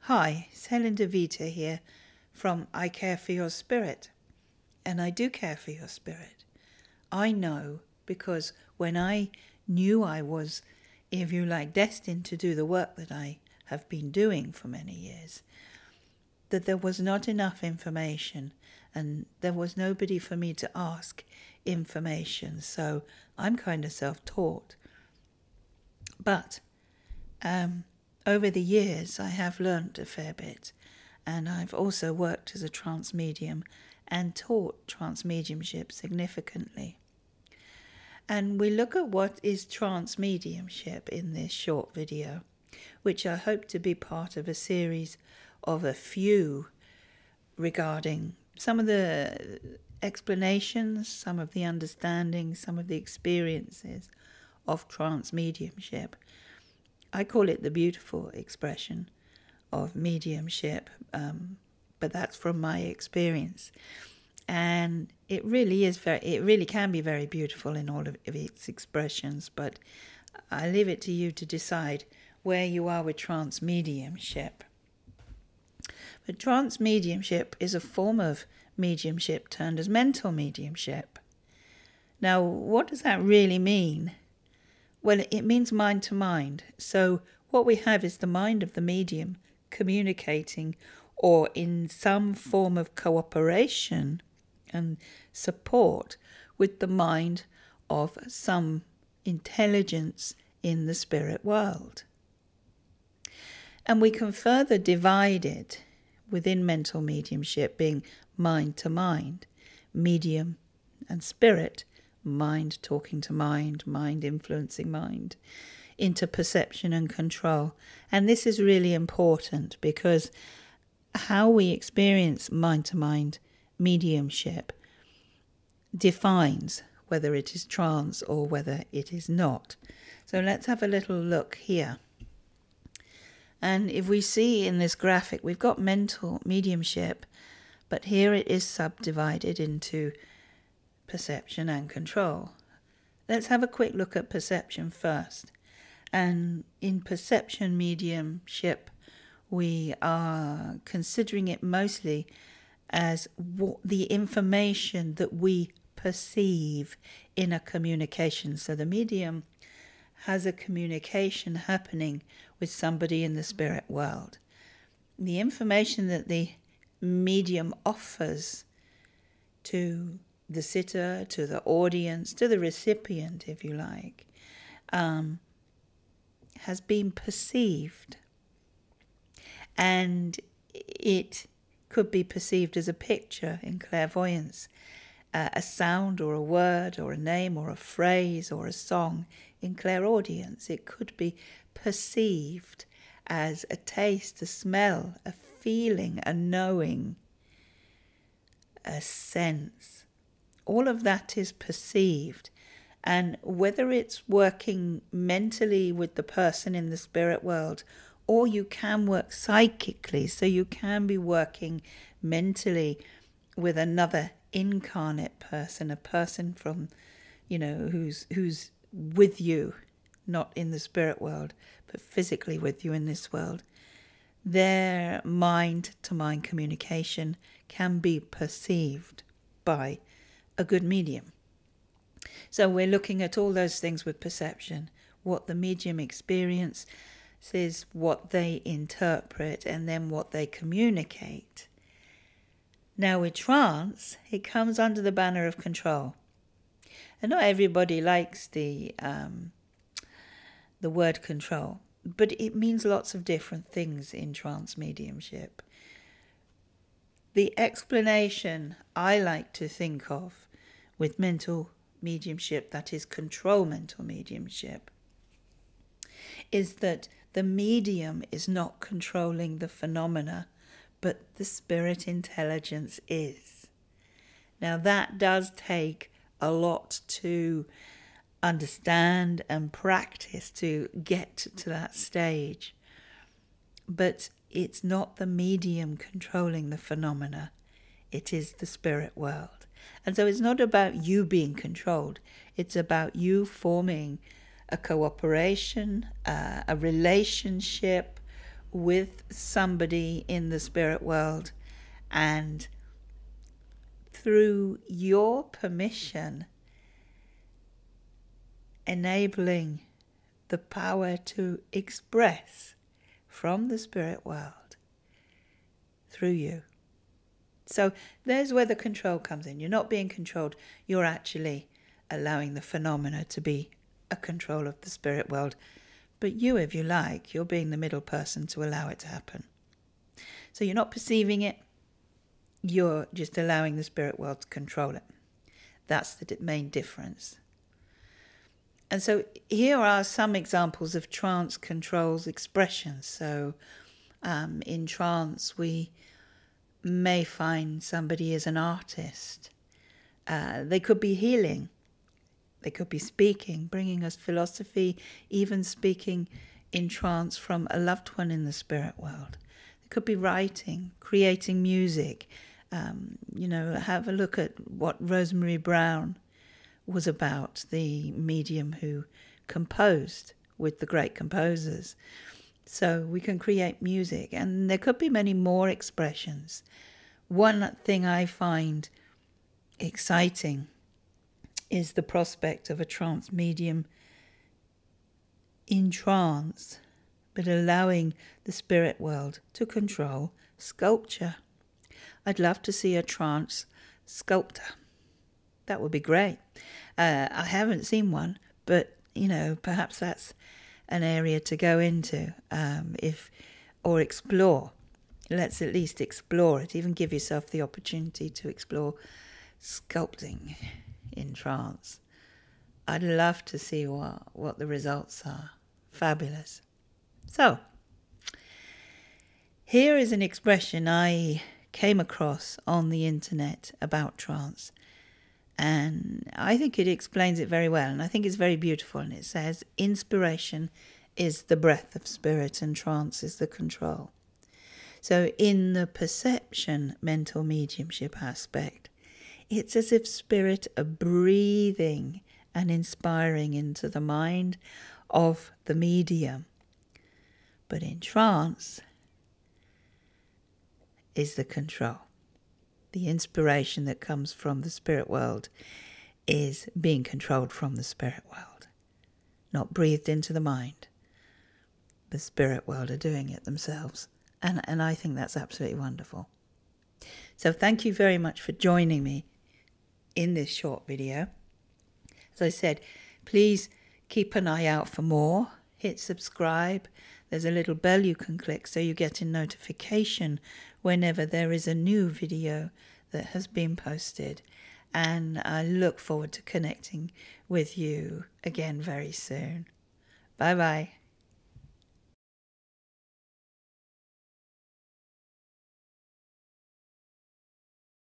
Hi, it's Helen DaVita here from I Care for Your Spirit. And I do care for your spirit. I know because when I knew I was, if you like, destined to do the work that I have been doing for many years, that there was not enough information and there was nobody for me to ask information. So I'm kind of self-taught. But over the years, I have learnt a fair bit, and I've also worked as a trance medium and taught trance mediumship significantly. And we look at what is trance mediumship in this short video, which I hope to be part of a series of a few regarding some of the explanations, some of the understanding, some of the experiences of trance mediumship. I call it the beautiful expression of mediumship, but that's from my experience. And it really can be very beautiful in all of its expressions, but I leave it to you to decide where you are with trance mediumship. But trance mediumship is a form of mediumship termed as mental mediumship. Now, what does that really mean? Well, it means mind to mind. So what we have is the mind of the medium communicating or in some form of cooperation and support with the mind of some intelligence in the spirit world. And we can further divide it within mental mediumship being mind to mind, medium and spirit, mind talking to mind, mind influencing mind, into perception and control. And this is really important because how we experience mind-to-mind mediumship defines whether it is trance or whether it is not. So let's have a little look here. And if we see in this graphic, we've got mental mediumship, but here it is subdivided into perception and control. Let's have a quick look at perception first. And in perception mediumship, we are considering it mostly as the information that we perceive in a communication. So the medium has a communication happening with somebody in the spirit world. The information that the medium offers to the sitter, to the audience, to the recipient, if you like, has been perceived. And it could be perceived as a picture in clairvoyance, a sound or a word or a name or a phrase or a song in clairaudience. It could be perceived as a taste, a smell, a feeling, a knowing, a sense. All of that is perceived. And whether it's working mentally with the person in the spirit world, or you can work psychically, so you can be working mentally with another incarnate person, a person from, who's with you, not in the spirit world, but physically with you in this world. Their mind-to-mind communication can be perceived by a good medium. So we're looking at all those things with perception, what the medium experiences, what they interpret, and then what they communicate. Now with trance, it comes under the banner of control. And not everybody likes the word control, but it means lots of different things in trance mediumship. The explanation I like to think of with mental mediumship, that is control mental mediumship, is that the medium is not controlling the phenomena, but the spirit intelligence is. Now that does take a lot to understand and practice to get to that stage. But it's not the medium controlling the phenomena, it is the spirit world. And so it's not about you being controlled, it's about you forming a cooperation, a relationship with somebody in the spirit world, and through your permission, enabling the power to express from the spirit world through you. So there's where the control comes in. You're not being controlled. You're actually allowing the phenomena to be a control of the spirit world. But you, if you like, you're being the middle person to allow it to happen. So you're not perceiving it. You're just allowing the spirit world to control it. That's the main difference. And so here are some examples of trance controls expressions. So in trance, we may find somebody as an artist. They could be healing. They could be speaking, bringing us philosophy, even speaking in trance from a loved one in the spirit world. They could be writing, creating music. Have a look at what Rosemary Brown was about, the medium who composed with the great composers. So we can create music, and there could be many more expressions. One thing I find exciting is the prospect of a trance medium in trance, but allowing the spirit world to control sculpture. I'd love to see a trance sculptor. That would be great. I haven't seen one, but, perhaps that's an area to go into or explore. Let's at least explore it. Even give yourself the opportunity to explore sculpting in trance. I'd love to see what the results are. Fabulous. So, here is an expression I came across on the internet about trance. And I think it explains it very well, and I think it's very beautiful. And it says, inspiration is the breath of spirit and trance is the control. So in the perception mental mediumship aspect, it's as if spirit are breathing and inspiring into the mind of the medium. But in trance is the control. The inspiration that comes from the spirit world is being controlled from the spirit world, not breathed into the mind. The spirit world are doing it themselves. And I think that's absolutely wonderful. So thank you very much for joining me in this short video. As I said, please keep an eye out for more. Hit subscribe. There's a little bell you can click so you get a notification whenever there is a new video that has been posted. And I look forward to connecting with you again very soon. Bye-bye.